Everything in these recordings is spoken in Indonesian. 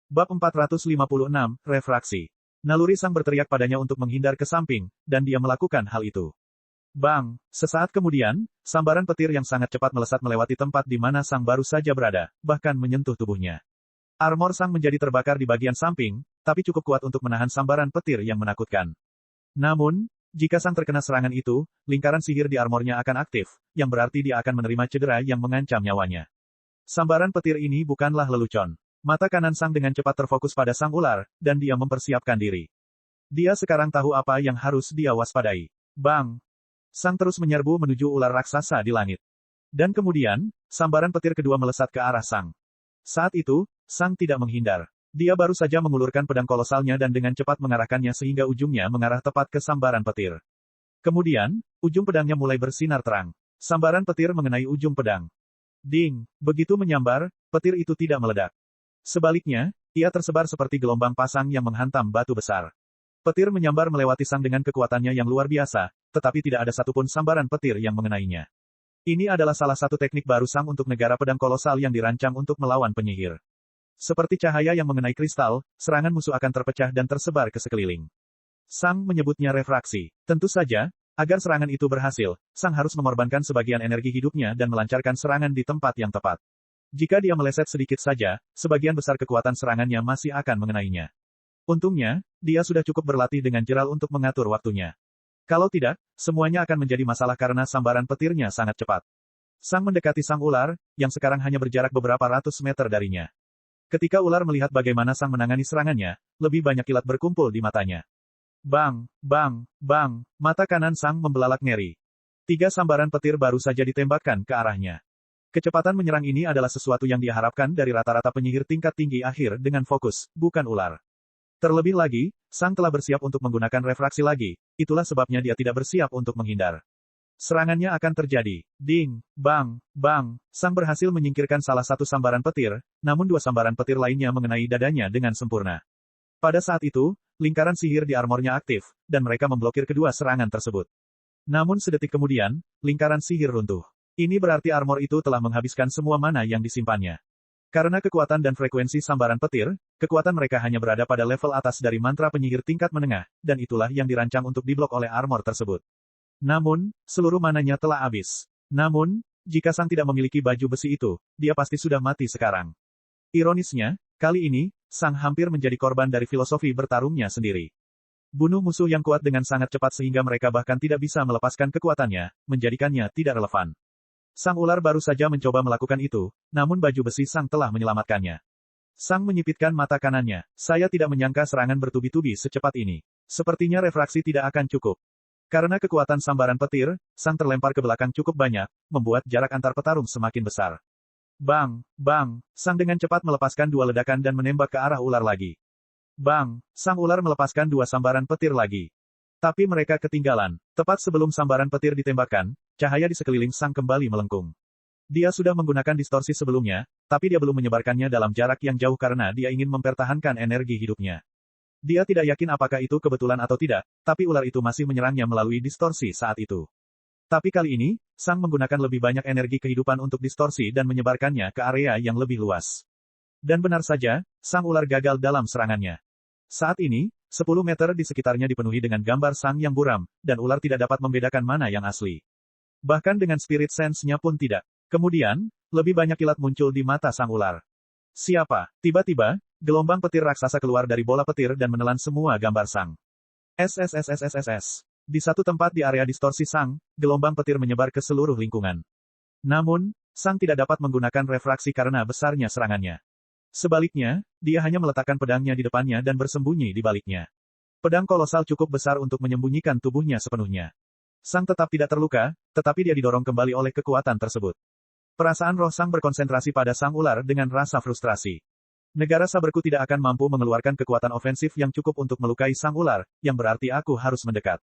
Bab 456, Refraksi. Naluri Sang berteriak padanya untuk menghindar ke samping, dan dia melakukan hal itu. Bang! Sesaat kemudian, sambaran petir yang sangat cepat melesat melewati tempat di mana Sang baru saja berada, bahkan menyentuh tubuhnya. Armor Sang menjadi terbakar di bagian samping, tapi cukup kuat untuk menahan sambaran petir yang menakutkan. Namun, jika Sang terkena serangan itu, lingkaran sihir di armornya akan aktif, yang berarti dia akan menerima cedera yang mengancam nyawanya. Sambaran petir ini bukanlah lelucon. Mata kanan Sang dengan cepat terfokus pada sang ular, dan dia mempersiapkan diri. Dia sekarang tahu apa yang harus dia waspadai. Bang! Sang terus menyerbu menuju ular raksasa di langit. Dan kemudian, sambaran petir kedua melesat ke arah Sang. Saat itu, Sang tidak menghindar. Dia baru saja mengulurkan pedang kolosalnya dan dengan cepat mengarahkannya sehingga ujungnya mengarah tepat ke sambaran petir. Kemudian, ujung pedangnya mulai bersinar terang. Sambaran petir mengenai ujung pedang. Ding! Begitu menyambar, petir itu tidak meledak. Sebaliknya, ia tersebar seperti gelombang pasang yang menghantam batu besar. Petir menyambar melewati Sang dengan kekuatannya yang luar biasa, tetapi tidak ada satupun sambaran petir yang mengenainya. Ini adalah salah satu teknik baru Sang untuk negara pedang kolosal yang dirancang untuk melawan penyihir. Seperti cahaya yang mengenai kristal, serangan musuh akan terpecah dan tersebar ke sekeliling. Sang menyebutnya refraksi. Tentu saja, agar serangan itu berhasil, Sang harus mengorbankan sebagian energi hidupnya dan melancarkan serangan di tempat yang tepat. Jika dia meleset sedikit saja, sebagian besar kekuatan serangannya masih akan mengenainya. Untungnya, dia sudah cukup berlatih dengan jeral untuk mengatur waktunya. Kalau tidak, semuanya akan menjadi masalah karena sambaran petirnya sangat cepat. Sang mendekati sang ular, yang sekarang hanya berjarak beberapa ratus meter darinya. Ketika ular melihat bagaimana Sang menangani serangannya, lebih banyak kilat berkumpul di matanya. Bang! Bang! Bang! Mata kanan Sang membelalak ngeri. 3 sambaran petir baru saja ditembakkan ke arahnya. Kecepatan menyerang ini adalah sesuatu yang diharapkan dari rata-rata penyihir tingkat tinggi akhir dengan fokus, bukan ular. Terlebih lagi, Sang telah bersiap untuk menggunakan refraksi lagi, itulah sebabnya dia tidak bersiap untuk menghindar. Serangannya akan terjadi. Ding! Bang! Bang! Sang berhasil menyingkirkan salah satu sambaran petir, namun 2 sambaran petir lainnya mengenai dadanya dengan sempurna. Pada saat itu, lingkaran sihir di armornya aktif, dan mereka memblokir kedua serangan tersebut. Namun sedetik kemudian, lingkaran sihir runtuh. Ini berarti armor itu telah menghabiskan semua mana yang disimpannya. Karena kekuatan dan frekuensi sambaran petir, kekuatan mereka hanya berada pada level atas dari mantra penyihir tingkat menengah, dan itulah yang dirancang untuk diblok oleh armor tersebut. Namun, seluruh mananya telah habis. Namun, jika Sang tidak memiliki baju besi itu, dia pasti sudah mati sekarang. Ironisnya, kali ini, Sang hampir menjadi korban dari filosofi bertarungnya sendiri. Bunuh musuh yang kuat dengan sangat cepat sehingga mereka bahkan tidak bisa melepaskan kekuatannya, menjadikannya tidak relevan. Sang ular baru saja mencoba melakukan itu, namun baju besi Sang telah menyelamatkannya. Sang menyipitkan mata kanannya. Saya tidak menyangka serangan bertubi-tubi secepat ini. Sepertinya refraksi tidak akan cukup. Karena kekuatan sambaran petir, Sang terlempar ke belakang cukup banyak, membuat jarak antar petarung semakin besar. Bang! Bang! Sang dengan cepat melepaskan 2 ledakan dan menembak ke arah ular lagi. Bang! Sang ular melepaskan 2 sambaran petir lagi. Tapi mereka ketinggalan. Tepat sebelum sambaran petir ditembakkan, cahaya di sekeliling Sang kembali melengkung. Dia sudah menggunakan distorsi sebelumnya, tapi dia belum menyebarkannya dalam jarak yang jauh karena dia ingin mempertahankan energi hidupnya. Dia tidak yakin apakah itu kebetulan atau tidak, tapi ular itu masih menyerangnya melalui distorsi saat itu. Tapi kali ini, Sang menggunakan lebih banyak energi kehidupan untuk distorsi dan menyebarkannya ke area yang lebih luas. Dan benar saja, sang ular gagal dalam serangannya. Saat ini, 10 meter di sekitarnya dipenuhi dengan gambar Sang yang buram, dan ular tidak dapat membedakan mana yang asli. Bahkan dengan spirit sense-nya pun tidak. Kemudian, lebih banyak kilat muncul di mata sang ular. Siapa? Tiba-tiba, gelombang petir raksasa keluar dari bola petir dan menelan semua gambar Sang. SSSSSSS. Di satu tempat di area distorsi Sang, gelombang petir menyebar ke seluruh lingkungan. Namun, Sang tidak dapat menggunakan refraksi karena besarnya serangannya. Sebaliknya, dia hanya meletakkan pedangnya di depannya dan bersembunyi di baliknya. Pedang kolosal cukup besar untuk menyembunyikan tubuhnya sepenuhnya. Sang tetap tidak terluka, tetapi dia didorong kembali oleh kekuatan tersebut. Perasaan roh Sang berkonsentrasi pada sang ular dengan rasa frustrasi. Negara saberku tidak akan mampu mengeluarkan kekuatan ofensif yang cukup untuk melukai sang ular, yang berarti aku harus mendekat.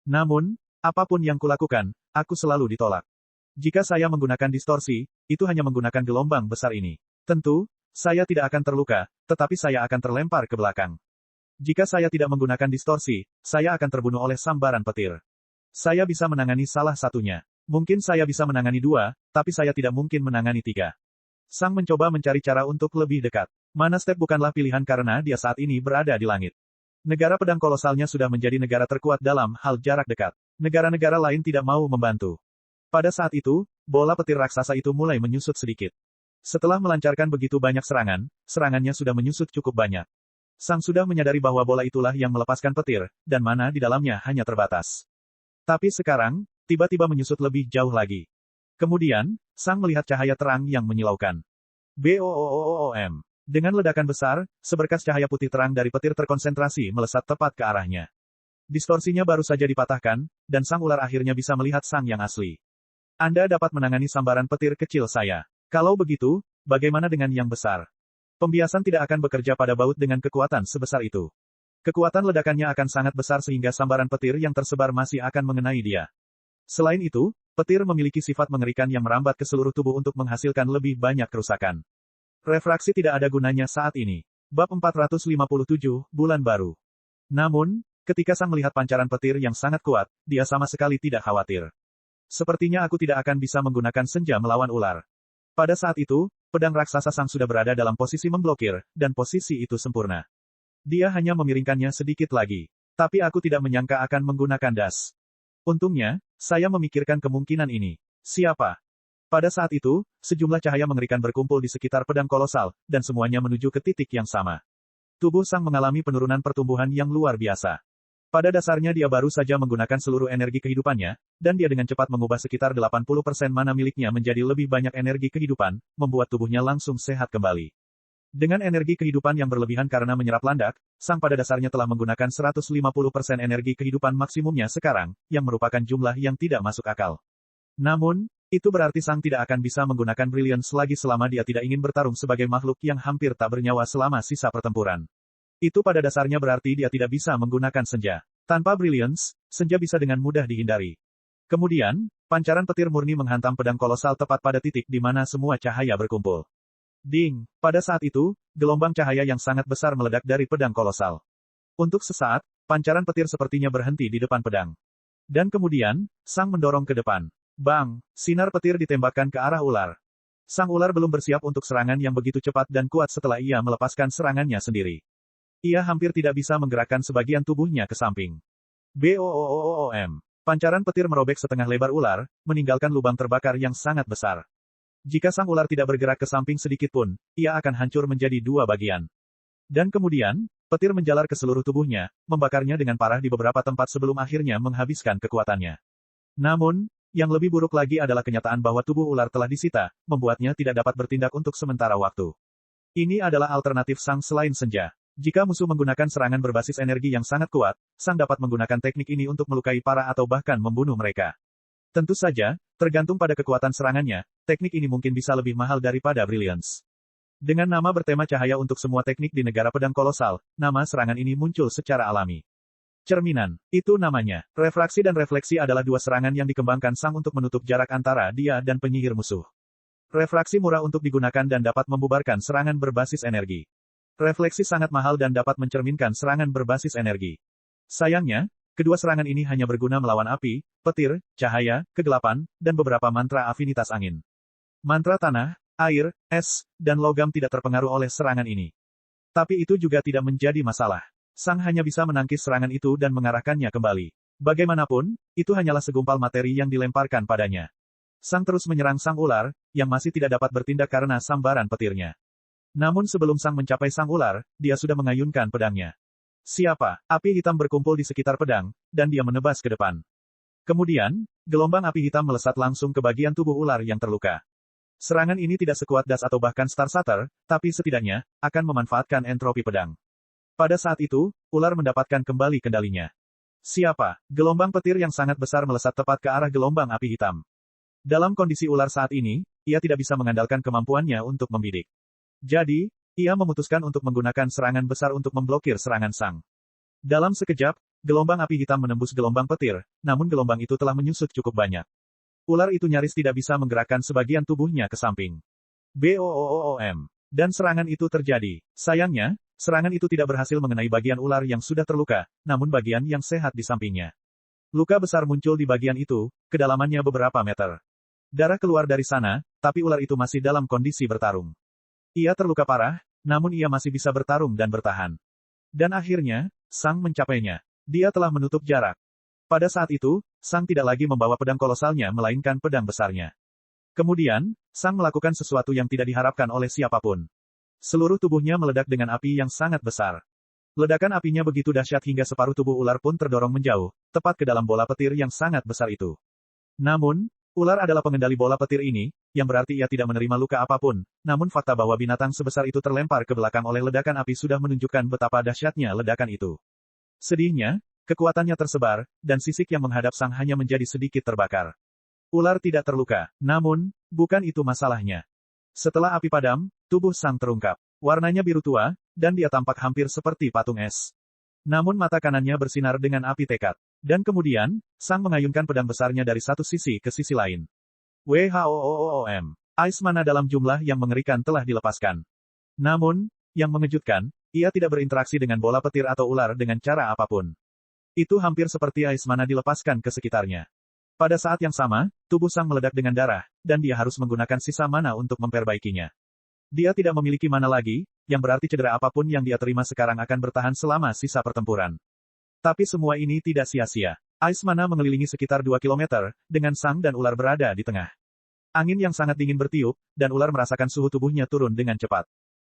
Namun, apapun yang kulakukan, aku selalu ditolak. Jika saya menggunakan distorsi, itu hanya menggunakan gelombang besar ini. Tentu, saya tidak akan terluka, tetapi saya akan terlempar ke belakang. Jika saya tidak menggunakan distorsi, saya akan terbunuh oleh sambaran petir. Saya bisa menangani salah satunya. Mungkin saya bisa menangani 2, tapi saya tidak mungkin menangani 3. Sang mencoba mencari cara untuk lebih dekat. Mana Step bukanlah pilihan karena dia saat ini berada di langit. Negara pedang kolosalnya sudah menjadi negara terkuat dalam hal jarak dekat. Negara-negara lain tidak mau membantu. Pada saat itu, bola petir raksasa itu mulai menyusut sedikit. Setelah melancarkan begitu banyak serangan, serangannya sudah menyusut cukup banyak. Sang sudah menyadari bahwa bola itulah yang melepaskan petir, dan mana di dalamnya hanya terbatas. Tapi sekarang, tiba-tiba menyusut lebih jauh lagi. Kemudian, Sang melihat cahaya terang yang menyilaukan. BOOOOM. Dengan ledakan besar, seberkas cahaya putih terang dari petir terkonsentrasi melesat tepat ke arahnya. Distorsinya baru saja dipatahkan, dan sang ular akhirnya bisa melihat Sang yang asli. Anda dapat menangani sambaran petir kecil saya. Kalau begitu, bagaimana dengan yang besar? Pembiasan tidak akan bekerja pada baut dengan kekuatan sebesar itu. Kekuatan ledakannya akan sangat besar sehingga sambaran petir yang tersebar masih akan mengenai dia. Selain itu, petir memiliki sifat mengerikan yang merambat ke seluruh tubuh untuk menghasilkan lebih banyak kerusakan. Refraksi tidak ada gunanya saat ini. Bab 457, Bulan Baru. Namun, ketika Sang melihat pancaran petir yang sangat kuat, dia sama sekali tidak khawatir. Sepertinya aku tidak akan bisa menggunakan senja melawan ular. Pada saat itu, pedang raksasa Sang sudah berada dalam posisi memblokir, dan posisi itu sempurna. Dia hanya memiringkannya sedikit lagi. Tapi aku tidak menyangka akan menggunakan das. Untungnya, saya memikirkan kemungkinan ini. Siapa? Pada saat itu, sejumlah cahaya mengerikan berkumpul di sekitar pedang kolosal, dan semuanya menuju ke titik yang sama. Tubuh Sang mengalami penurunan pertumbuhan yang luar biasa. Pada dasarnya dia baru saja menggunakan seluruh energi kehidupannya, dan dia dengan cepat mengubah sekitar 80% mana miliknya menjadi lebih banyak energi kehidupan, membuat tubuhnya langsung sehat kembali. Dengan energi kehidupan yang berlebihan karena menyerap landak, Sang pada dasarnya telah menggunakan 150% energi kehidupan maksimumnya sekarang, yang merupakan jumlah yang tidak masuk akal. Namun, itu berarti Sang tidak akan bisa menggunakan Brilliance lagi selama dia tidak ingin bertarung sebagai makhluk yang hampir tak bernyawa selama sisa pertempuran. Itu pada dasarnya berarti dia tidak bisa menggunakan senja. Tanpa Brilliance, senja bisa dengan mudah dihindari. Kemudian, pancaran petir murni menghantam pedang kolosal tepat pada titik di mana semua cahaya berkumpul. Ding! Pada saat itu, gelombang cahaya yang sangat besar meledak dari pedang kolosal. Untuk sesaat, pancaran petir sepertinya berhenti di depan pedang. Dan kemudian, Sang mendorong ke depan. Bang! Sinar petir ditembakkan ke arah ular. Sang ular belum bersiap untuk serangan yang begitu cepat dan kuat setelah ia melepaskan serangannya sendiri. Ia hampir tidak bisa menggerakkan sebagian tubuhnya ke samping. BOOOOM. Pancaran petir merobek setengah lebar ular, meninggalkan lubang terbakar yang sangat besar. Jika sang ular tidak bergerak ke samping sedikit pun, ia akan hancur menjadi dua bagian. Dan kemudian, petir menjalar ke seluruh tubuhnya, membakarnya dengan parah di beberapa tempat sebelum akhirnya menghabiskan kekuatannya. Namun, yang lebih buruk lagi adalah kenyataan bahwa tubuh ular telah disita, membuatnya tidak dapat bertindak untuk sementara waktu. Ini adalah alternatif Sang selain senja. Jika musuh menggunakan serangan berbasis energi yang sangat kuat, Sang dapat menggunakan teknik ini untuk melukai para atau bahkan membunuh mereka. Tentu saja, tergantung pada kekuatan serangannya, teknik ini mungkin bisa lebih mahal daripada Brilliance. Dengan nama bertema cahaya untuk semua teknik di negara pedang kolosal, nama serangan ini muncul secara alami. Cerminan, itu namanya. Refraksi dan refleksi adalah dua serangan yang dikembangkan Sang untuk menutup jarak antara dia dan penyihir musuh. Refraksi murah untuk digunakan dan dapat membubarkan serangan berbasis energi. Refleksi sangat mahal dan dapat mencerminkan serangan berbasis energi. Sayangnya, kedua serangan ini hanya berguna melawan api, petir, cahaya, kegelapan, dan beberapa mantra afinitas angin. Mantra tanah, air, es, dan logam tidak terpengaruh oleh serangan ini. Tapi itu juga tidak menjadi masalah. Sang hanya bisa menangkis serangan itu dan mengarahkannya kembali. Bagaimanapun, itu hanyalah segumpal materi yang dilemparkan padanya. Sang terus menyerang sang ular, yang masih tidak dapat bertindak karena sambaran petirnya. Namun sebelum Sang mencapai sang ular, dia sudah mengayunkan pedangnya. Siapa? Api hitam berkumpul di sekitar pedang, dan dia menebas ke depan. Kemudian, gelombang api hitam melesat langsung ke bagian tubuh ular yang terluka. Serangan ini tidak sekuat das atau bahkan Star Shatter, tapi setidaknya, akan memanfaatkan entropi pedang. Pada saat itu, ular mendapatkan kembali kendalinya. Siapa? Gelombang petir yang sangat besar melesat tepat ke arah gelombang api hitam. Dalam kondisi ular saat ini, ia tidak bisa mengandalkan kemampuannya untuk membidik. Jadi, ia memutuskan untuk menggunakan serangan besar untuk memblokir serangan Sang. Dalam sekejap, gelombang api hitam menembus gelombang petir, namun gelombang itu telah menyusut cukup banyak. Ular itu nyaris tidak bisa menggerakkan sebagian tubuhnya ke samping. BOOOM. Dan serangan itu terjadi. Sayangnya, serangan itu tidak berhasil mengenai bagian ular yang sudah terluka, namun bagian yang sehat di sampingnya. Luka besar muncul di bagian itu, kedalamannya beberapa meter. Darah keluar dari sana, tapi ular itu masih dalam kondisi bertarung. Ia terluka parah, namun ia masih bisa bertarung dan bertahan. Dan akhirnya, Sang mencapainya. Dia telah menutup jarak. Pada saat itu, Sang tidak lagi membawa pedang kolosalnya melainkan pedang besarnya. Kemudian, Sang melakukan sesuatu yang tidak diharapkan oleh siapapun. Seluruh tubuhnya meledak dengan api yang sangat besar. Ledakan apinya begitu dahsyat hingga separuh tubuh ular pun terdorong menjauh, tepat ke dalam bola petir yang sangat besar itu. Namun, ular adalah pengendali bola petir ini, yang berarti ia tidak menerima luka apapun, namun fakta bahwa binatang sebesar itu terlempar ke belakang oleh ledakan api sudah menunjukkan betapa dahsyatnya ledakan itu. Sedihnya, kekuatannya tersebar, dan sisik yang menghadap Sang hanya menjadi sedikit terbakar. Ular tidak terluka, namun, bukan itu masalahnya. Setelah api padam, tubuh Sang terungkap. Warnanya biru tua, dan dia tampak hampir seperti patung es. Namun mata kanannya bersinar dengan api tekad. Dan kemudian, Sang mengayunkan pedang besarnya dari satu sisi ke sisi lain. WHOOOM. Ais mana dalam jumlah yang mengerikan telah dilepaskan. Namun, yang mengejutkan, ia tidak berinteraksi dengan bola petir atau ular dengan cara apapun. Itu hampir seperti ais mana dilepaskan ke sekitarnya. Pada saat yang sama, tubuh Sang meledak dengan darah, dan dia harus menggunakan sisa mana untuk memperbaikinya. Dia tidak memiliki mana lagi, yang berarti cedera apapun yang dia terima sekarang akan bertahan selama sisa pertempuran. Tapi semua ini tidak sia-sia. Ais mana mengelilingi sekitar 2 kilometer, dengan Sang dan ular berada di tengah. Angin yang sangat dingin bertiup, dan ular merasakan suhu tubuhnya turun dengan cepat.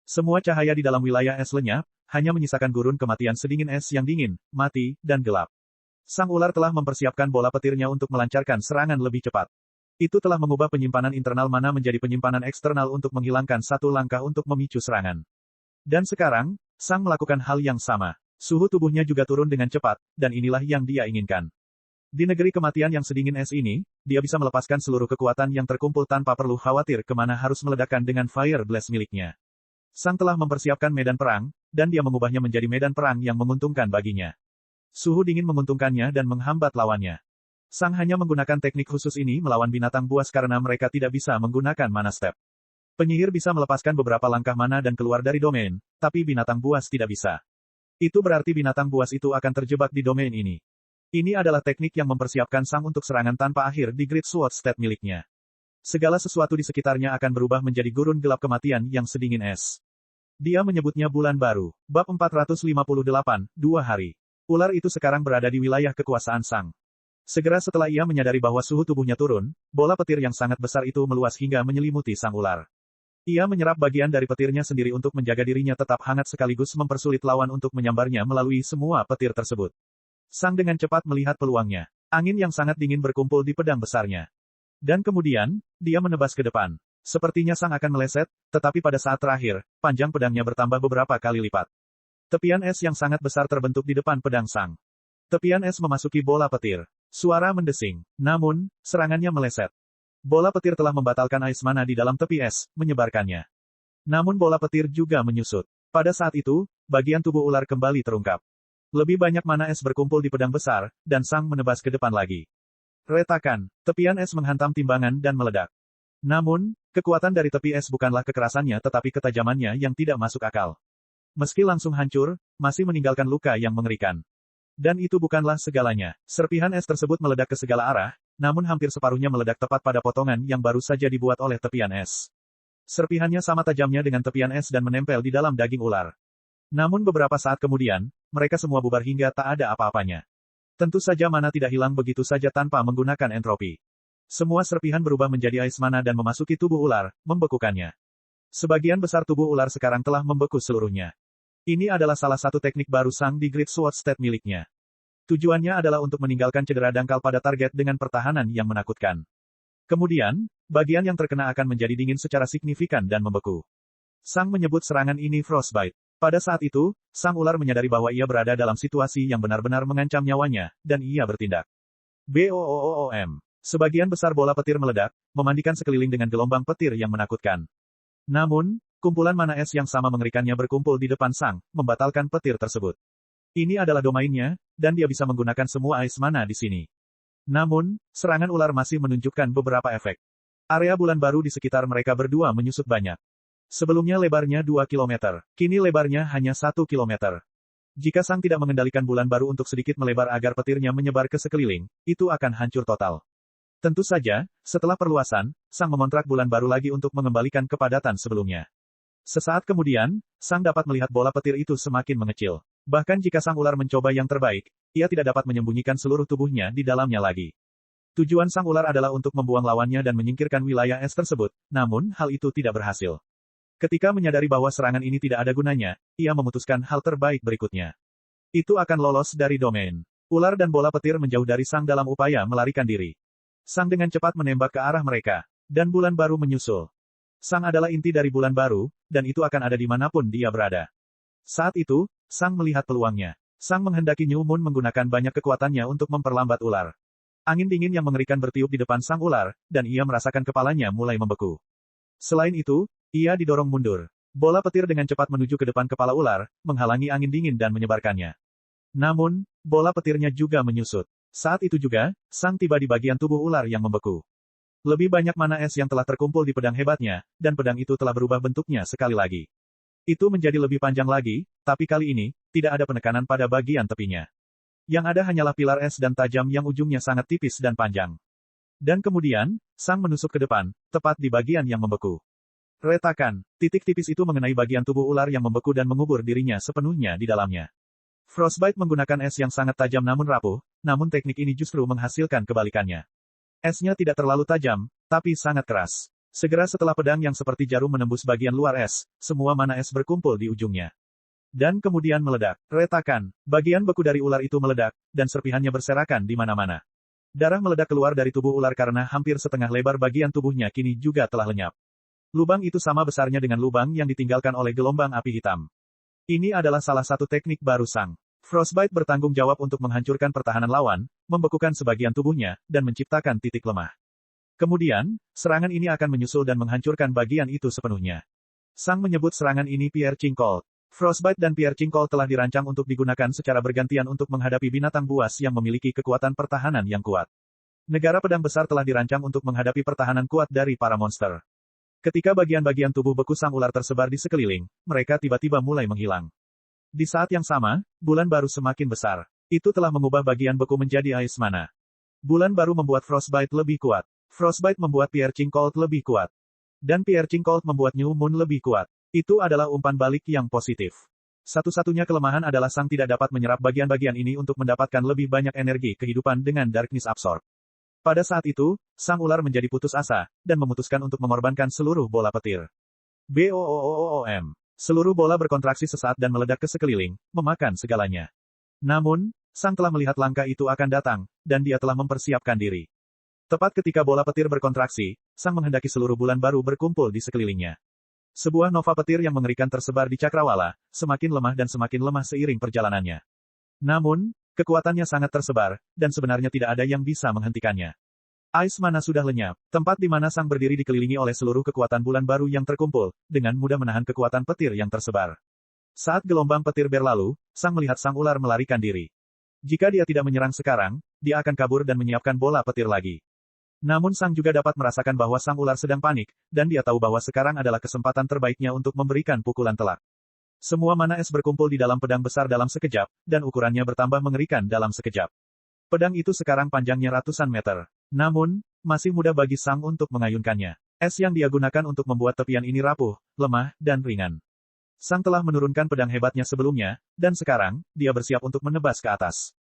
Semua cahaya di dalam wilayah es lenyap, hanya menyisakan gurun kematian sedingin es yang dingin, mati, dan gelap. Sang ular telah mempersiapkan bola petirnya untuk melancarkan serangan lebih cepat. Itu telah mengubah penyimpanan internal mana menjadi penyimpanan eksternal untuk menghilangkan satu langkah untuk memicu serangan. Dan sekarang, Sang melakukan hal yang sama. Suhu tubuhnya juga turun dengan cepat, dan inilah yang dia inginkan. Di negeri kematian yang sedingin es ini, dia bisa melepaskan seluruh kekuatan yang terkumpul tanpa perlu khawatir kemana harus meledakkan dengan Fire Blast miliknya. Sang telah mempersiapkan medan perang, dan dia mengubahnya menjadi medan perang yang menguntungkan baginya. Suhu dingin menguntungkannya dan menghambat lawannya. Sang hanya menggunakan teknik khusus ini melawan binatang buas karena mereka tidak bisa menggunakan mana step. Penyihir bisa melepaskan beberapa langkah mana dan keluar dari domain, tapi binatang buas tidak bisa. Itu berarti binatang buas itu akan terjebak di domain ini. Ini adalah teknik yang mempersiapkan Sang untuk serangan tanpa akhir di Great Sword State miliknya. Segala sesuatu di sekitarnya akan berubah menjadi gurun gelap kematian yang sedingin es. Dia menyebutnya bulan baru. Bab 458, 2 hari. Ular itu sekarang berada di wilayah kekuasaan Sang. Segera setelah ia menyadari bahwa suhu tubuhnya turun, bola petir yang sangat besar itu meluas hingga menyelimuti Sang ular. Ia menyerap bagian dari petirnya sendiri untuk menjaga dirinya tetap hangat sekaligus mempersulit lawan untuk menyambarnya melalui semua petir tersebut. Sang dengan cepat melihat peluangnya. Angin yang sangat dingin berkumpul di pedang besarnya. Dan kemudian, dia menebas ke depan. Sepertinya Sang akan meleset, tetapi pada saat terakhir, panjang pedangnya bertambah beberapa kali lipat. Tepian es yang sangat besar terbentuk di depan pedang Sang. Tepian es memasuki bola petir. Suara mendesing. Namun, serangannya meleset. Bola petir telah membatalkan ais mana di dalam tepi es, menyebarkannya. Namun bola petir juga menyusut. Pada saat itu, bagian tubuh ular kembali terungkap. Lebih banyak mana es berkumpul di pedang besar, dan Sang menebas ke depan lagi. Retakan. Tepian es menghantam timbangan dan meledak. Namun, kekuatan dari tepi es bukanlah kekerasannya tetapi ketajamannya yang tidak masuk akal. Meski langsung hancur, masih meninggalkan luka yang mengerikan. Dan itu bukanlah segalanya. Serpihan es tersebut meledak ke segala arah, namun hampir separuhnya meledak tepat pada potongan yang baru saja dibuat oleh tepian es. Serpihannya sama tajamnya dengan tepian es dan menempel di dalam daging ular. Namun beberapa saat kemudian, mereka semua bubar hingga tak ada apa-apanya. Tentu saja mana tidak hilang begitu saja tanpa menggunakan entropi. Semua serpihan berubah menjadi ais mana dan memasuki tubuh ular, membekukannya. Sebagian besar tubuh ular sekarang telah membeku seluruhnya. Ini adalah salah satu teknik baru Sang di Great Sword State miliknya. Tujuannya adalah untuk meninggalkan cedera dangkal pada target dengan pertahanan yang menakutkan. Kemudian, bagian yang terkena akan menjadi dingin secara signifikan dan membeku. Sang menyebut serangan ini frostbite. Pada saat itu, Sang ular menyadari bahwa ia berada dalam situasi yang benar-benar mengancam nyawanya, dan ia bertindak. BOOOM. Sebagian besar bola petir meledak, memandikan sekeliling dengan gelombang petir yang menakutkan. Namun, kumpulan mana es yang sama mengerikannya berkumpul di depan Sang, membatalkan petir tersebut. Ini adalah domainnya, dan dia bisa menggunakan semua ais mana di sini. Namun, serangan ular masih menunjukkan beberapa efek. Area bulan baru di sekitar mereka berdua menyusut banyak. Sebelumnya lebarnya 2 km, kini lebarnya hanya 1 km. Jika Sang tidak mengendalikan bulan baru untuk sedikit melebar agar petirnya menyebar ke sekeliling, itu akan hancur total. Tentu saja, setelah perluasan, Sang mengontrak bulan baru lagi untuk mengembalikan kepadatan sebelumnya. Sesaat kemudian, Sang dapat melihat bola petir itu semakin mengecil. Bahkan jika Sang ular mencoba yang terbaik, ia tidak dapat menyembunyikan seluruh tubuhnya di dalamnya lagi. Tujuan Sang ular adalah untuk membuang lawannya dan menyingkirkan wilayah es tersebut, namun hal itu tidak berhasil. Ketika menyadari bahwa serangan ini tidak ada gunanya, ia memutuskan hal terbaik berikutnya. Itu akan lolos dari domain. Ular dan bola petir menjauh dari Sang dalam upaya melarikan diri. Sang dengan cepat menembak ke arah mereka, dan bulan baru menyusul. Sang adalah inti dari bulan baru, dan itu akan ada dimanapun dia berada. Saat itu, Sang melihat peluangnya. Sang menghendaki New Moon menggunakan banyak kekuatannya untuk memperlambat ular. Angin dingin yang mengerikan bertiup di depan Sang ular, dan ia merasakan kepalanya mulai membeku. Selain itu, ia didorong mundur. Bola petir dengan cepat menuju ke depan kepala ular, menghalangi angin dingin dan menyebarkannya. Namun, bola petirnya juga menyusut. Saat itu juga, Sang tiba di bagian tubuh ular yang membeku. Lebih banyak mana es yang telah terkumpul di pedang hebatnya, dan pedang itu telah berubah bentuknya sekali lagi. Itu menjadi lebih panjang lagi, tapi kali ini, tidak ada penekanan pada bagian tepinya. Yang ada hanyalah pilar es dan tajam yang ujungnya sangat tipis dan panjang. Dan kemudian, Sang menusuk ke depan, tepat di bagian yang membeku. Retakan, titik tipis itu mengenai bagian tubuh ular yang membeku dan mengubur dirinya sepenuhnya di dalamnya. Frostbite menggunakan es yang sangat tajam namun rapuh, namun teknik ini justru menghasilkan kebalikannya. Esnya tidak terlalu tajam, tapi sangat keras. Segera setelah pedang yang seperti jarum menembus bagian luar es, semua mana es berkumpul di ujungnya. Dan kemudian meledak. Retakan, bagian beku dari ular itu meledak, dan serpihannya berserakan di mana-mana. Darah meledak keluar dari tubuh ular karena hampir setengah lebar bagian tubuhnya kini juga telah lenyap. Lubang itu sama besarnya dengan lubang yang ditinggalkan oleh gelombang api hitam. Ini adalah salah satu teknik baru Sang. Frostbite bertanggung jawab untuk menghancurkan pertahanan lawan, membekukan sebagian tubuhnya, dan menciptakan titik lemah. Kemudian, serangan ini akan menyusul dan menghancurkan bagian itu sepenuhnya. Sang menyebut serangan ini Piercing Cold. Frostbite dan Piercing Cold telah dirancang untuk digunakan secara bergantian untuk menghadapi binatang buas yang memiliki kekuatan pertahanan yang kuat. Negara pedang besar telah dirancang untuk menghadapi pertahanan kuat dari para monster. Ketika bagian-bagian tubuh beku Sang ular tersebar di sekeliling, mereka tiba-tiba mulai menghilang. Di saat yang sama, bulan baru semakin besar. Itu telah mengubah bagian beku menjadi ais mana. Bulan baru membuat Frostbite lebih kuat. Frostbite membuat Piercing Cold lebih kuat. Dan Piercing Cold membuat New Moon lebih kuat. Itu adalah umpan balik yang positif. Satu-satunya kelemahan adalah Sang tidak dapat menyerap bagian-bagian ini untuk mendapatkan lebih banyak energi kehidupan dengan Darkness Absorb. Pada saat itu, Sang ular menjadi putus asa, dan memutuskan untuk mengorbankan seluruh bola petir. BOOOOM. Seluruh bola berkontraksi sesaat dan meledak ke sekeliling, memakan segalanya. Namun, Sang telah melihat langkah itu akan datang, dan dia telah mempersiapkan diri. Tepat ketika bola petir berkontraksi, Sang menghendaki seluruh bulan baru berkumpul di sekelilingnya. Sebuah nova petir yang mengerikan tersebar di cakrawala, semakin lemah dan semakin lemah seiring perjalanannya. Namun, kekuatannya sangat tersebar, dan sebenarnya tidak ada yang bisa menghentikannya. Ais mana sudah lenyap, tempat di mana Sang berdiri dikelilingi oleh seluruh kekuatan bulan baru yang terkumpul, dengan mudah menahan kekuatan petir yang tersebar. Saat gelombang petir berlalu, Sang melihat Sang ular melarikan diri. Jika dia tidak menyerang sekarang, dia akan kabur dan menyiapkan bola petir lagi. Namun Sang juga dapat merasakan bahwa Sang ular sedang panik, dan dia tahu bahwa sekarang adalah kesempatan terbaiknya untuk memberikan pukulan telak. Semua mana es berkumpul di dalam pedang besar dalam sekejap, dan ukurannya bertambah mengerikan dalam sekejap. Pedang itu sekarang panjangnya ratusan meter. Namun, masih mudah bagi Sang untuk mengayunkannya. Es yang dia gunakan untuk membuat tepian ini rapuh, lemah, dan ringan. Sang telah menurunkan pedang hebatnya sebelumnya, dan sekarang, dia bersiap untuk menebas ke atas.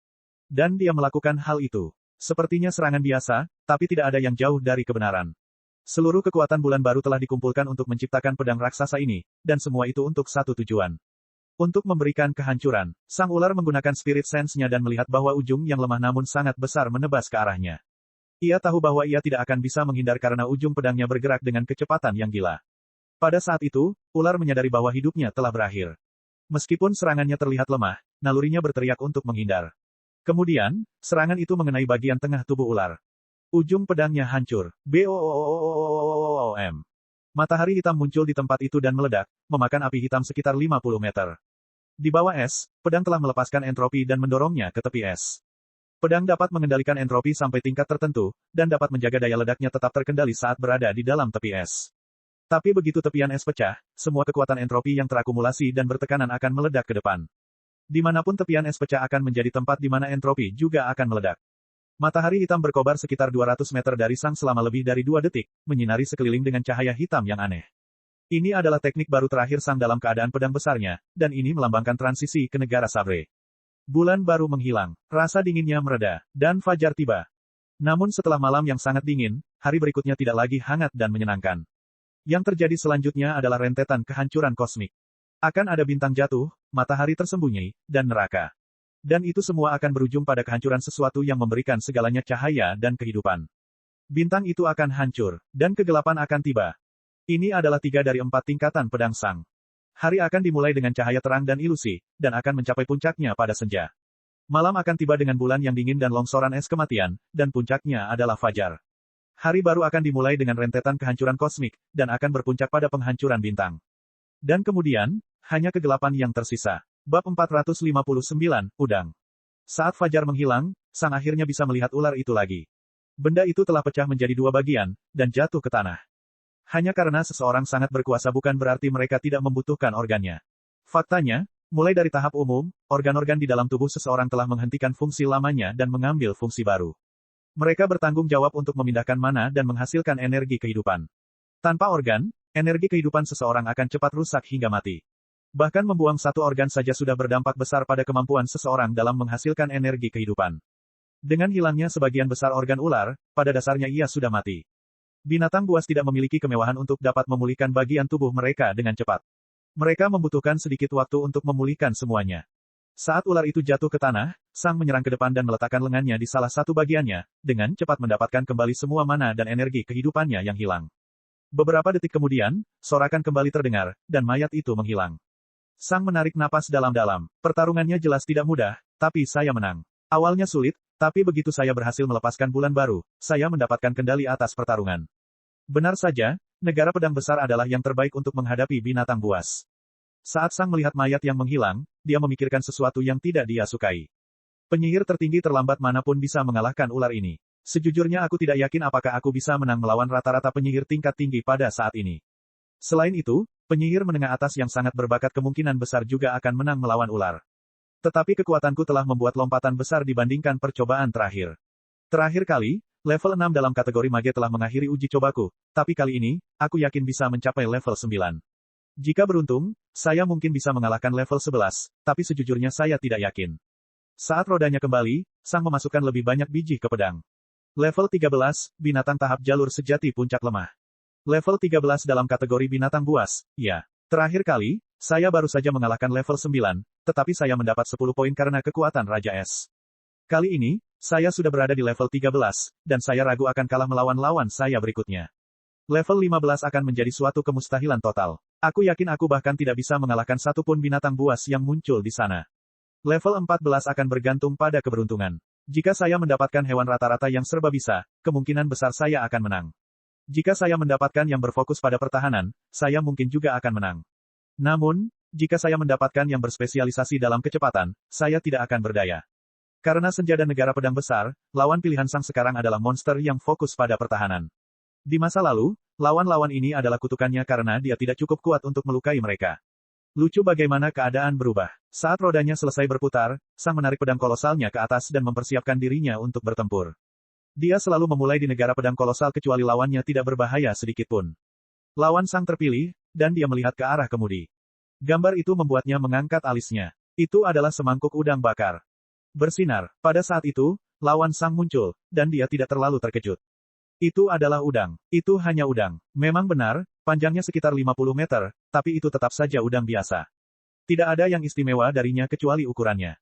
Dan dia melakukan hal itu. Sepertinya serangan biasa, tapi tidak ada yang jauh dari kebenaran. Seluruh kekuatan bulan baru telah dikumpulkan untuk menciptakan pedang raksasa ini, dan semua itu untuk satu tujuan. Untuk memberikan kehancuran, Sang ular menggunakan spirit sense-nya dan melihat bahwa ujung yang lemah namun sangat besar menebas ke arahnya. Ia tahu bahwa ia tidak akan bisa menghindar karena ujung pedangnya bergerak dengan kecepatan yang gila. Pada saat itu, ular menyadari bahwa hidupnya telah berakhir. Meskipun serangannya terlihat lemah, nalurinya berteriak untuk menghindar. Kemudian, serangan itu mengenai bagian tengah tubuh ular. Ujung pedangnya hancur. BOOOOOM. Matahari hitam muncul di tempat itu dan meledak, memakan api hitam sekitar 50 meter. Di bawah es, pedang telah melepaskan entropi dan mendorongnya ke tepi es. Pedang dapat mengendalikan entropi sampai tingkat tertentu, dan dapat menjaga daya ledaknya tetap terkendali saat berada di dalam tepi es. Tapi begitu tepian es pecah, semua kekuatan entropi yang terakumulasi dan bertekanan akan meledak ke depan. Dimanapun tepian es pecah akan menjadi tempat di mana entropi juga akan meledak. Matahari hitam berkobar sekitar 200 meter dari Sang selama lebih dari 2 detik, menyinari sekeliling dengan cahaya hitam yang aneh. Ini adalah teknik baru terakhir Sang dalam keadaan pedang besarnya, dan ini melambangkan transisi ke negara Sabre. Bulan baru menghilang, rasa dinginnya mereda, dan fajar tiba. Namun setelah malam yang sangat dingin, hari berikutnya tidak lagi hangat dan menyenangkan. Yang terjadi selanjutnya adalah rentetan kehancuran kosmik. Akan ada bintang jatuh, matahari tersembunyi, dan neraka. Dan itu semua akan berujung pada kehancuran sesuatu yang memberikan segalanya cahaya dan kehidupan. Bintang itu akan hancur, dan kegelapan akan tiba. Ini adalah 3 dari 4 tingkatan pedang Sang. Hari akan dimulai dengan cahaya terang dan ilusi, dan akan mencapai puncaknya pada senja. Malam akan tiba dengan bulan yang dingin dan longsoran es kematian, dan puncaknya adalah fajar. Hari baru akan dimulai dengan rentetan kehancuran kosmik, dan akan berpuncak pada penghancuran bintang. Dan kemudian, hanya kegelapan yang tersisa. Bab 459, Udang. Saat fajar menghilang, Sang akhirnya bisa melihat ular itu lagi. Benda itu telah pecah menjadi 2 bagian, dan jatuh ke tanah. Hanya karena seseorang sangat berkuasa bukan berarti mereka tidak membutuhkan organnya. Faktanya, mulai dari tahap umum, organ-organ di dalam tubuh seseorang telah menghentikan fungsi lamanya dan mengambil fungsi baru. Mereka bertanggung jawab untuk memindahkan mana dan menghasilkan energi kehidupan. Tanpa organ, energi kehidupan seseorang akan cepat rusak hingga mati. Bahkan membuang satu organ saja sudah berdampak besar pada kemampuan seseorang dalam menghasilkan energi kehidupan. Dengan hilangnya sebagian besar organ ular, pada dasarnya ia sudah mati. Binatang buas tidak memiliki kemewahan untuk dapat memulihkan bagian tubuh mereka dengan cepat. Mereka membutuhkan sedikit waktu untuk memulihkan semuanya. Saat ular itu jatuh ke tanah, Sang menyerang ke depan dan meletakkan lengannya di salah satu bagiannya, dengan cepat mendapatkan kembali semua mana dan energi kehidupannya yang hilang. Beberapa detik kemudian, sorakan kembali terdengar, dan mayat itu menghilang. Sang menarik napas dalam-dalam. Pertarungannya jelas tidak mudah, tapi saya menang. Awalnya sulit, tapi begitu saya berhasil melepaskan bulan baru, saya mendapatkan kendali atas pertarungan. Benar saja, negara pedang besar adalah yang terbaik untuk menghadapi binatang buas. Saat Sang melihat mayat yang menghilang, dia memikirkan sesuatu yang tidak dia sukai. Penyihir tertinggi terlambat manapun bisa mengalahkan ular ini. Sejujurnya aku tidak yakin apakah aku bisa menang melawan rata-rata penyihir tingkat tinggi pada saat ini. Selain itu, penyihir menengah atas yang sangat berbakat kemungkinan besar juga akan menang melawan ular. Tetapi kekuatanku telah membuat lompatan besar dibandingkan percobaan terakhir. Terakhir kali, level 6 dalam kategori mage telah mengakhiri uji cobaku, tapi kali ini, aku yakin bisa mencapai level 9. Jika beruntung, saya mungkin bisa mengalahkan level 11, tapi sejujurnya saya tidak yakin. Saat rodanya kembali, Sang memasukkan lebih banyak biji ke pedang. Level 13, binatang tahap jalur sejati puncak lemah. Level 13 dalam kategori binatang buas, ya. Terakhir kali, saya baru saja mengalahkan level 9, tetapi saya mendapat 10 poin karena kekuatan Raja Es. Kali ini, saya sudah berada di level 13, dan saya ragu akan kalah melawan lawan saya berikutnya. Level 15 akan menjadi suatu kemustahilan total. Aku yakin aku bahkan tidak bisa mengalahkan satu pun binatang buas yang muncul di sana. Level 14 akan bergantung pada keberuntungan. Jika saya mendapatkan hewan rata-rata yang serba bisa, kemungkinan besar saya akan menang. Jika saya mendapatkan yang berfokus pada pertahanan, saya mungkin juga akan menang. Namun, jika saya mendapatkan yang berspesialisasi dalam kecepatan, saya tidak akan berdaya. Karena senja dan negara pedang besar, lawan pilihan Sang sekarang adalah monster yang fokus pada pertahanan. Di masa lalu, lawan-lawan ini adalah kutukannya karena dia tidak cukup kuat untuk melukai mereka. Lucu bagaimana keadaan berubah. Saat rodanya selesai berputar, Sang menarik pedang kolosalnya ke atas dan mempersiapkan dirinya untuk bertempur. Dia selalu memulai di negara pedang kolosal kecuali lawannya tidak berbahaya sedikitpun. Lawan Sang terpilih, dan dia melihat ke arah kemudi. Gambar itu membuatnya mengangkat alisnya. Itu adalah semangkuk udang bakar. Bersinar. Pada saat itu, lawan Sang muncul, dan dia tidak terlalu terkejut. Itu adalah udang. Itu hanya udang. Memang benar, panjangnya sekitar 50 meter, tapi itu tetap saja udang biasa. Tidak ada yang istimewa darinya kecuali ukurannya.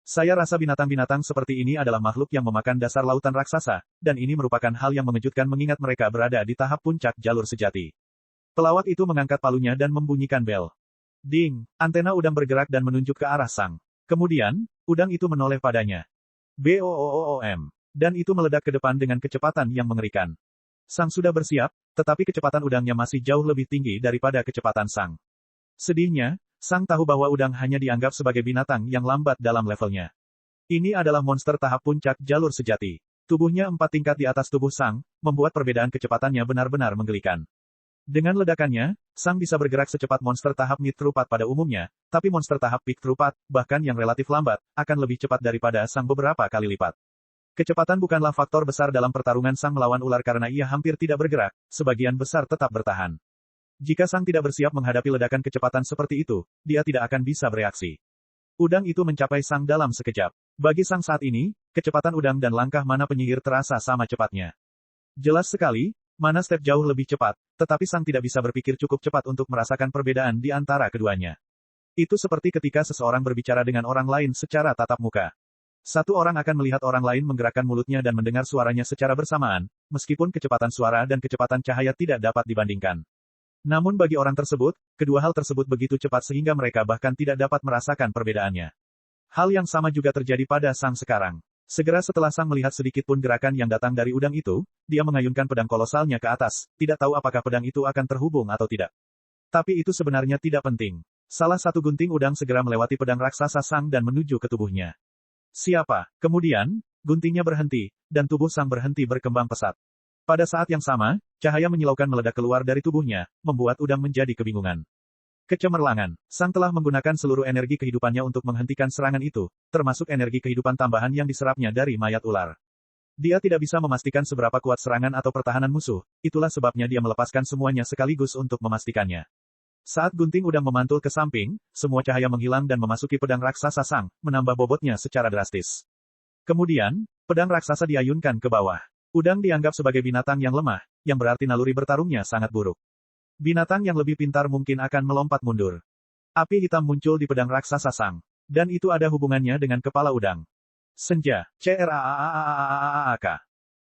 Saya rasa binatang-binatang seperti ini adalah makhluk yang memakan dasar lautan raksasa, dan ini merupakan hal yang mengejutkan mengingat mereka berada di tahap puncak jalur sejati. Pelawak itu mengangkat palunya dan membunyikan bel. Ding, antena udang bergerak dan menunjuk ke arah Sang. Kemudian, udang itu menoleh padanya. Boom. Dan itu meledak ke depan dengan kecepatan yang mengerikan. Sang sudah bersiap, tetapi kecepatan udangnya masih jauh lebih tinggi daripada kecepatan Sang. Sedihnya, Sang tahu bahwa udang hanya dianggap sebagai binatang yang lambat dalam levelnya. Ini adalah monster tahap puncak jalur sejati. Tubuhnya 4 tingkat di atas tubuh Sang, membuat perbedaan kecepatannya benar-benar menggelikan. Dengan ledakannya, Sang bisa bergerak secepat monster tahap mid terupat pada umumnya, tapi monster tahap peak terupat, bahkan yang relatif lambat, akan lebih cepat daripada Sang beberapa kali lipat. Kecepatan bukanlah faktor besar dalam pertarungan Sang melawan ular karena ia hampir tidak bergerak, sebagian besar tetap bertahan. Jika Sang tidak bersiap menghadapi ledakan kecepatan seperti itu, dia tidak akan bisa bereaksi. Udang itu mencapai Sang dalam sekejap. Bagi Sang saat ini, kecepatan udang dan langkah mana penyihir terasa sama cepatnya. Jelas sekali, mana step jauh lebih cepat, tetapi Sang tidak bisa berpikir cukup cepat untuk merasakan perbedaan di antara keduanya. Itu seperti ketika seseorang berbicara dengan orang lain secara tatap muka. Satu orang akan melihat orang lain menggerakkan mulutnya dan mendengar suaranya secara bersamaan, meskipun kecepatan suara dan kecepatan cahaya tidak dapat dibandingkan. Namun bagi orang tersebut, kedua hal tersebut begitu cepat sehingga mereka bahkan tidak dapat merasakan perbedaannya. Hal yang sama juga terjadi pada Sang sekarang. Segera setelah Sang melihat sedikit pun gerakan yang datang dari udang itu, dia mengayunkan pedang kolosalnya ke atas, tidak tahu apakah pedang itu akan terhubung atau tidak. Tapi itu sebenarnya tidak penting. Salah satu gunting udang segera melewati pedang raksasa Sang dan menuju ke tubuhnya. Siapa? Kemudian, guntingnya berhenti, dan tubuh Sang berhenti berkembang pesat. Pada saat yang sama, cahaya menyilaukan meledak keluar dari tubuhnya, membuat udang menjadi kebingungan. Kecemerlangan. Sang telah menggunakan seluruh energi kehidupannya untuk menghentikan serangan itu, termasuk energi kehidupan tambahan yang diserapnya dari mayat ular. Dia tidak bisa memastikan seberapa kuat serangan atau pertahanan musuh, itulah sebabnya dia melepaskan semuanya sekaligus untuk memastikannya. Saat gunting udang memantul ke samping, semua cahaya menghilang dan memasuki pedang raksasa Sang, menambah bobotnya secara drastis. Kemudian, pedang raksasa diayunkan ke bawah. Udang dianggap sebagai binatang yang lemah, yang berarti naluri bertarungnya sangat buruk. Binatang yang lebih pintar mungkin akan melompat mundur. Api hitam muncul di pedang raksasa Sang. Dan itu ada hubungannya dengan kepala udang. Senja, CRAAAAAAAK.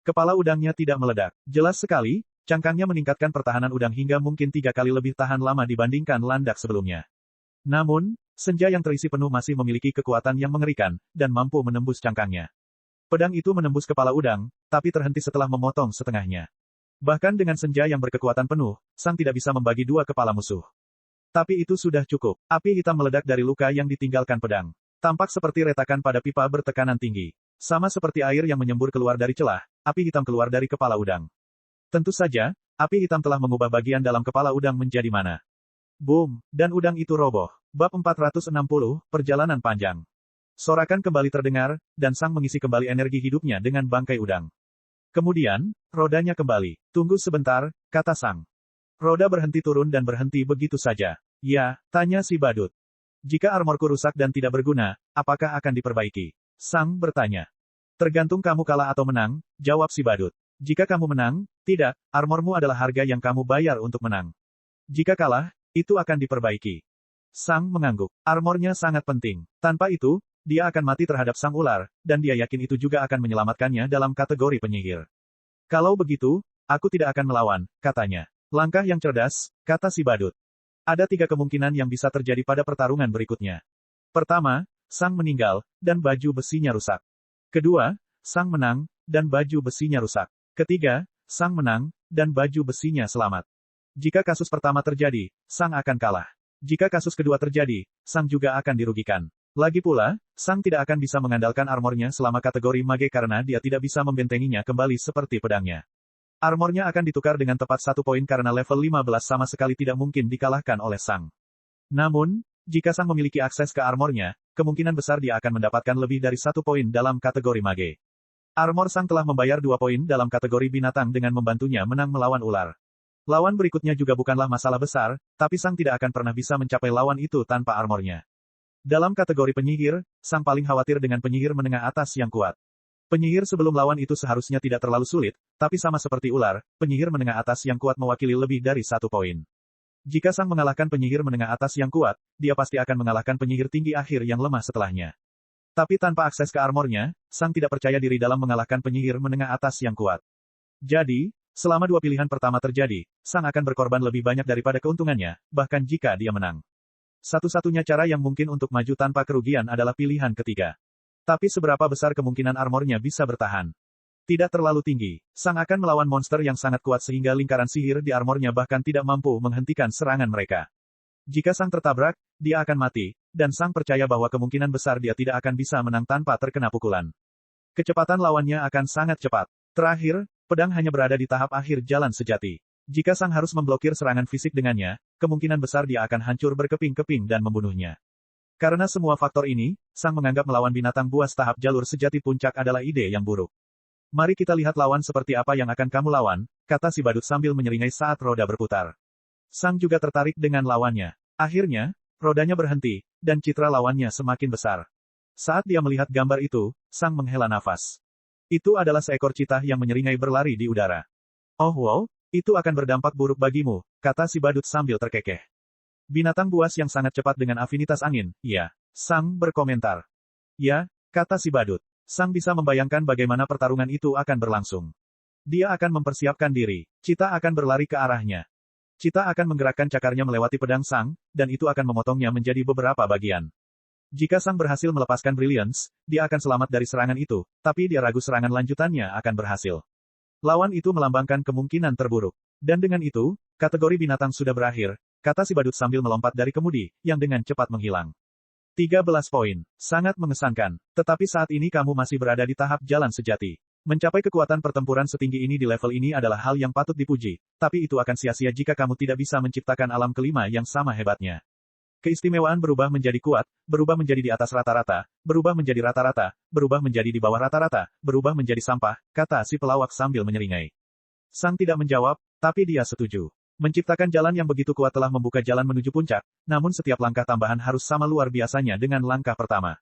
Kepala udangnya tidak meledak. Jelas sekali, cangkangnya meningkatkan pertahanan udang hingga mungkin 3 kali lebih tahan lama dibandingkan landak sebelumnya. Namun, senja yang terisi penuh masih memiliki kekuatan yang mengerikan, dan mampu menembus cangkangnya. Pedang itu menembus kepala udang, tapi terhenti setelah memotong setengahnya. Bahkan dengan senja yang berkekuatan penuh, Sang tidak bisa membagi 2 kepala musuh. Tapi itu sudah cukup. Api hitam meledak dari luka yang ditinggalkan pedang. Tampak seperti retakan pada pipa bertekanan tinggi. Sama seperti air yang menyembur keluar dari celah, api hitam keluar dari kepala udang. Tentu saja, api hitam telah mengubah bagian dalam kepala udang menjadi mana. Boom, dan udang itu roboh. Bab 460, Perjalanan Panjang. Sorakan kembali terdengar, dan Sang mengisi kembali energi hidupnya dengan bangkai udang. Kemudian, rodanya kembali. Tunggu sebentar, kata Sang. Roda berhenti turun dan berhenti begitu saja. Ya, tanya si badut. Jika armorku rusak dan tidak berguna, apakah akan diperbaiki? Sang bertanya. Tergantung kamu kalah atau menang, jawab si badut. Jika kamu menang, tidak, armormu adalah harga yang kamu bayar untuk menang. Jika kalah, itu akan diperbaiki. Sang mengangguk. Armornya sangat penting. Tanpa itu, dia akan mati terhadap sang ular, dan dia yakin itu juga akan menyelamatkannya dalam kategori penyihir. Kalau begitu, aku tidak akan melawan, katanya. Langkah yang cerdas, kata si badut. Ada 3 kemungkinan yang bisa terjadi pada pertarungan berikutnya. Pertama, Sang meninggal, dan baju besinya rusak. Kedua, Sang menang, dan baju besinya rusak. Ketiga, Sang menang, dan baju besinya selamat. Jika kasus pertama terjadi, Sang akan kalah. Jika kasus kedua terjadi, Sang juga akan dirugikan. Lagi pula, Sang tidak akan bisa mengandalkan armornya selama kategori mage karena dia tidak bisa membentenginya kembali seperti pedangnya. Armornya akan ditukar dengan tepat 1 poin karena level 15 sama sekali tidak mungkin dikalahkan oleh Sang. Namun, jika Sang memiliki akses ke armornya, kemungkinan besar dia akan mendapatkan lebih dari 1 poin dalam kategori mage. Armor Sang telah membayar 2 poin dalam kategori binatang dengan membantunya menang melawan ular. Lawan berikutnya juga bukanlah masalah besar, tapi Sang tidak akan pernah bisa mencapai lawan itu tanpa armornya. Dalam kategori penyihir, Sang paling khawatir dengan penyihir menengah atas yang kuat. Penyihir sebelum lawan itu seharusnya tidak terlalu sulit, tapi sama seperti ular, penyihir menengah atas yang kuat mewakili lebih dari 1 poin. Jika Sang mengalahkan penyihir menengah atas yang kuat, dia pasti akan mengalahkan penyihir tinggi akhir yang lemah setelahnya. Tapi tanpa akses ke armornya, Sang tidak percaya diri dalam mengalahkan penyihir menengah atas yang kuat. Jadi, selama 2 pilihan pertama terjadi, Sang akan berkorban lebih banyak daripada keuntungannya, bahkan jika dia menang. Satu-satunya cara yang mungkin untuk maju tanpa kerugian adalah pilihan ketiga. Tapi seberapa besar kemungkinan armornya bisa bertahan? Tidak terlalu tinggi. Sang akan melawan monster yang sangat kuat sehingga lingkaran sihir di armornya bahkan tidak mampu menghentikan serangan mereka. Jika Sang tertabrak, dia akan mati, dan Sang percaya bahwa kemungkinan besar dia tidak akan bisa menang tanpa terkena pukulan. Kecepatan lawannya akan sangat cepat. Terakhir, pedang hanya berada di tahap akhir jalan sejati. Jika Sang harus memblokir serangan fisik dengannya, kemungkinan besar dia akan hancur berkeping-keping dan membunuhnya. Karena semua faktor ini, Sang menganggap melawan binatang buas tahap jalur sejati puncak adalah ide yang buruk. Mari kita lihat lawan seperti apa yang akan kamu lawan, kata si badut sambil menyeringai saat roda berputar. Sang juga tertarik dengan lawannya. Akhirnya, rodanya berhenti, dan citra lawannya semakin besar. Saat dia melihat gambar itu, Sang menghela nafas. Itu adalah seekor citah yang menyeringai berlari di udara. Oh wow, itu akan berdampak buruk bagimu, kata si badut sambil terkekeh. Binatang buas yang sangat cepat dengan afinitas angin, ya. Sang berkomentar. Ya, kata si badut. Sang bisa membayangkan bagaimana pertarungan itu akan berlangsung. Dia akan mempersiapkan diri. Cita akan berlari ke arahnya. Cita akan menggerakkan cakarnya melewati pedang Sang, dan itu akan memotongnya menjadi beberapa bagian. Jika Sang berhasil melepaskan Brilliance, dia akan selamat dari serangan itu, tapi dia ragu serangan lanjutannya akan berhasil. Lawan itu melambangkan kemungkinan terburuk. Dan dengan itu, kategori binatang sudah berakhir, kata si badut sambil melompat dari kemudi, yang dengan cepat menghilang. 13 poin. Sangat mengesankan. Tetapi saat ini kamu masih berada di tahap jalan sejati. Mencapai kekuatan pertempuran setinggi ini di level ini adalah hal yang patut dipuji, tapi itu akan sia-sia jika kamu tidak bisa menciptakan alam kelima yang sama hebatnya. Keistimewaan berubah menjadi kuat, berubah menjadi di atas rata-rata, berubah menjadi rata-rata, berubah menjadi di bawah rata-rata, berubah menjadi sampah, kata si pelawak sambil menyeringai. Sang tidak menjawab, tapi dia setuju. Menciptakan jalan yang begitu kuat telah membuka jalan menuju puncak, namun setiap langkah tambahan harus sama luar biasanya dengan langkah pertama.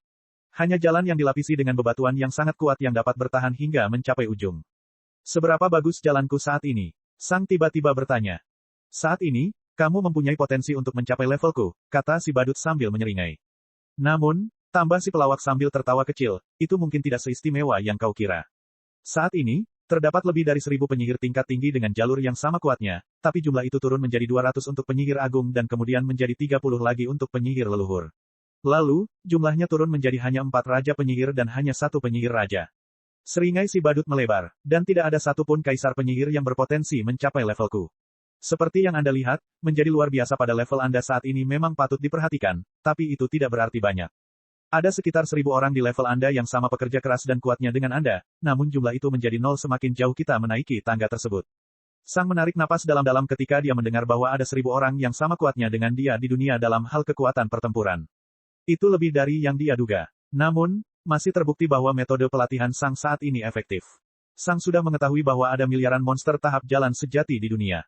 Hanya jalan yang dilapisi dengan bebatuan yang sangat kuat yang dapat bertahan hingga mencapai ujung. Seberapa bagus jalanku saat ini? Sang tiba-tiba bertanya. Saat ini, kamu mempunyai potensi untuk mencapai levelku, kata si badut sambil menyeringai. Namun, tambah si pelawak sambil tertawa kecil, itu mungkin tidak seistimewa yang kau kira. Saat ini, terdapat lebih dari 1000 penyihir tingkat tinggi dengan jalur yang sama kuatnya, tapi jumlah itu turun menjadi 200 untuk penyihir agung dan kemudian menjadi 30 lagi untuk penyihir leluhur. Lalu, jumlahnya turun menjadi hanya 4 raja penyihir dan hanya 1 penyihir raja. Seringai si badut melebar, dan tidak ada satupun kaisar penyihir yang berpotensi mencapai levelku. Seperti yang Anda lihat, menjadi luar biasa pada level Anda saat ini memang patut diperhatikan, tapi itu tidak berarti banyak. Ada sekitar 1000 orang di level Anda yang sama pekerja keras dan kuatnya dengan Anda, namun jumlah itu menjadi 0 semakin jauh kita menaiki tangga tersebut. Sang menarik napas dalam-dalam ketika dia mendengar bahwa ada 1000 orang yang sama kuatnya dengan dia di dunia dalam hal kekuatan pertempuran. Itu lebih dari yang dia duga. Namun, masih terbukti bahwa metode pelatihan Sang saat ini efektif. Sang sudah mengetahui bahwa ada miliaran monster tahap jalan sejati di dunia.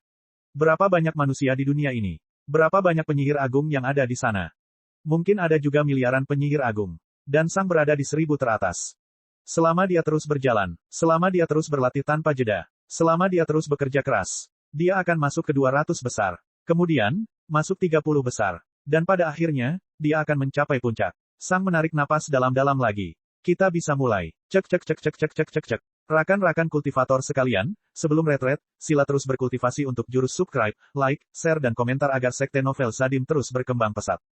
Berapa banyak manusia di dunia ini? Berapa banyak penyihir agung yang ada di sana? Mungkin ada juga miliaran penyihir agung. Dan Sang berada di 1000 teratas. Selama dia terus berjalan, selama dia terus berlatih tanpa jeda, selama dia terus bekerja keras, dia akan masuk ke 200 besar. Kemudian, masuk 30 besar. Dan pada akhirnya, dia akan mencapai puncak. Sang menarik napas dalam-dalam lagi. Kita bisa mulai. Cek cek cek cek cek cek cek cek. Rakan-rakan kultivator sekalian, sebelum retret, sila terus berkultivasi untuk jurus subscribe, like, share dan komentar agar sekte novel Sadim terus berkembang pesat.